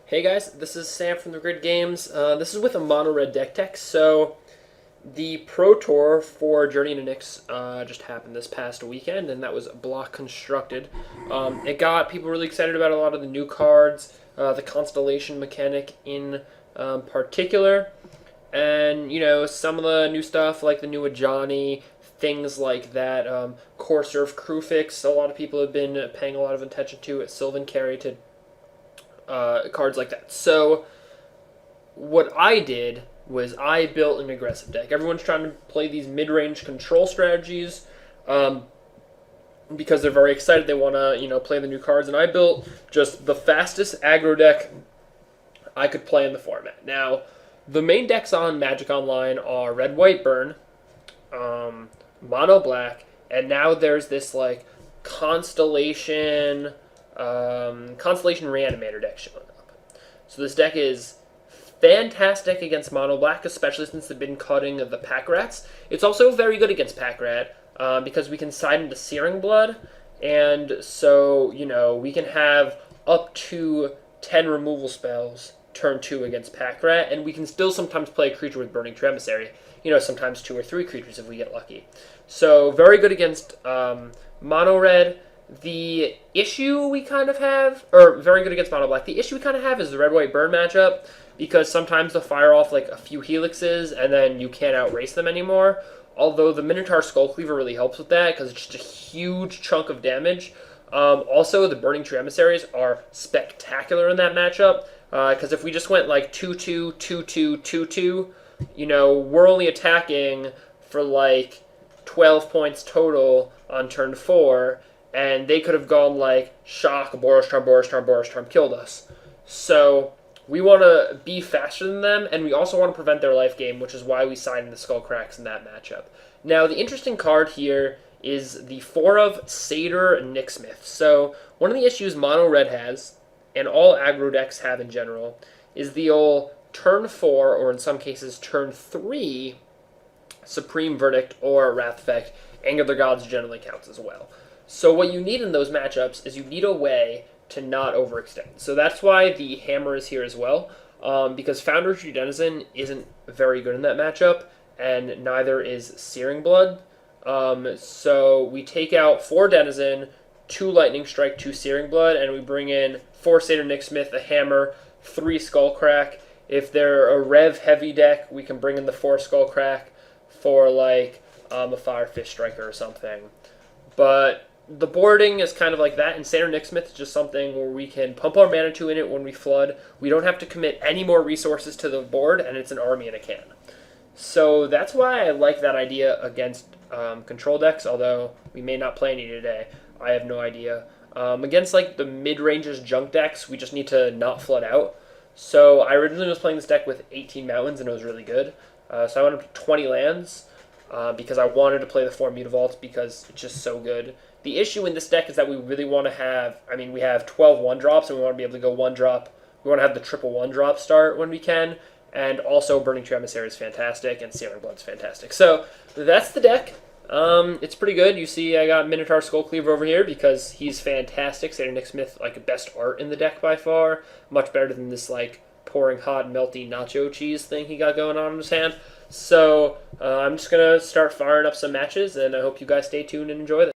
Hey guys, this is Sam from the Grid Games. This is with a mono red deck tech. So the Pro Tour for Journey to Nyx just happened this past weekend, and that was block constructed. It got people really excited about a lot of the new cards, the Constellation mechanic in particular, and some of the new stuff like the new Ajani, things like that. Core Surf Crewfix, a lot of people have been paying a lot of attention to at Sylvan Carry cards like that. So what I did was I built an aggressive deck. Everyone's trying to play these mid-range control strategies because they're very excited. They want to play the new cards, and I built just the fastest aggro deck I could play in the format. Now, the main decks on Magic Online are Red, White, Burn, Mono, Black, and now there's this like Constellation Reanimator deck showing up. So this deck is fantastic against Mono Black, especially since they've been cutting the Pack Rats. It's also very good against Pack Rat because we can side into Searing Blood, and so we can have up to 10 removal spells turn 2 against Pack Rat, and we can still sometimes play a creature with Burning Tree Emissary. Sometimes 2 or 3 creatures if we get lucky. So very good against Mono Red. The issue we kind of have, or very good against Mono Black, the issue we kind of have is the Red, White, Burn matchup, because sometimes they'll fire off like a few Helixes and then you can't outrace them anymore. Although the Minotaur Skullcleaver really helps with that because it's just a huge chunk of damage. Also, the Burning Tree Emissaries are spectacular in that matchup because if we just went like 2-2, 2-2, 2-2, we're only attacking for like 12 points total on turn 4, and they could have gone like Shock, Boros Charm, killed us. So we want to be faster than them, and we also want to prevent their life gain, which is why we signed the Skullcracks in that matchup. Now, the interesting card here is the 4 of Satyr Nyxsmith. So one of the issues Mono Red has, and all aggro decks have in general, is the old turn 4, or in some cases turn 3, Supreme Verdict or Wrath Effect. Anger of the Gods generally counts as well. So what you need in those matchups is you need a way to not overextend. So that's why the Hammer is here as well, because Foundry Denizen isn't very good in that matchup, and neither is Searing Blood. So we take out 4 Denizen, 2 Lightning Strike, 2 Searing Blood, and we bring in 4 Satyr Nyxsmith, a Hammer, 3 Skullcrack. If they're a Rev-heavy deck, we can bring in the 4 Skullcrack for like a Firefish Striker or something. But the boarding is kind of like that, and Satyr Nyxsmith is just something where we can pump our mana 2 in it when we flood. We don't have to commit any more resources to the board, and it's an army in a can. So that's why I like that idea against control decks, although we may not play any today. I have no idea. Against like the mid-ranges junk decks, we just need to not flood out. So I originally was playing this deck with 18 mountains, and it was really good. So I went up to 20 lands because I wanted to play the 4 Mutavaults because it's just so good. The issue in this deck is that we really want to have, we have 12 1-drops, and we want to be able to go 1-drop. We want to have the triple 1-drop start when we can, and also Burning Tree Emissary is fantastic, and Searing Blood's fantastic. So that's the deck. It's pretty good. You see I got Minotaur Skullcleaver over here because he's fantastic. Satyr Nyxsmith, like, best art in the deck by far. Much better than this, like, pouring hot, melty nacho cheese thing he got going on in his hand. So I'm just going to start firing up some matches, and I hope you guys stay tuned and enjoy them.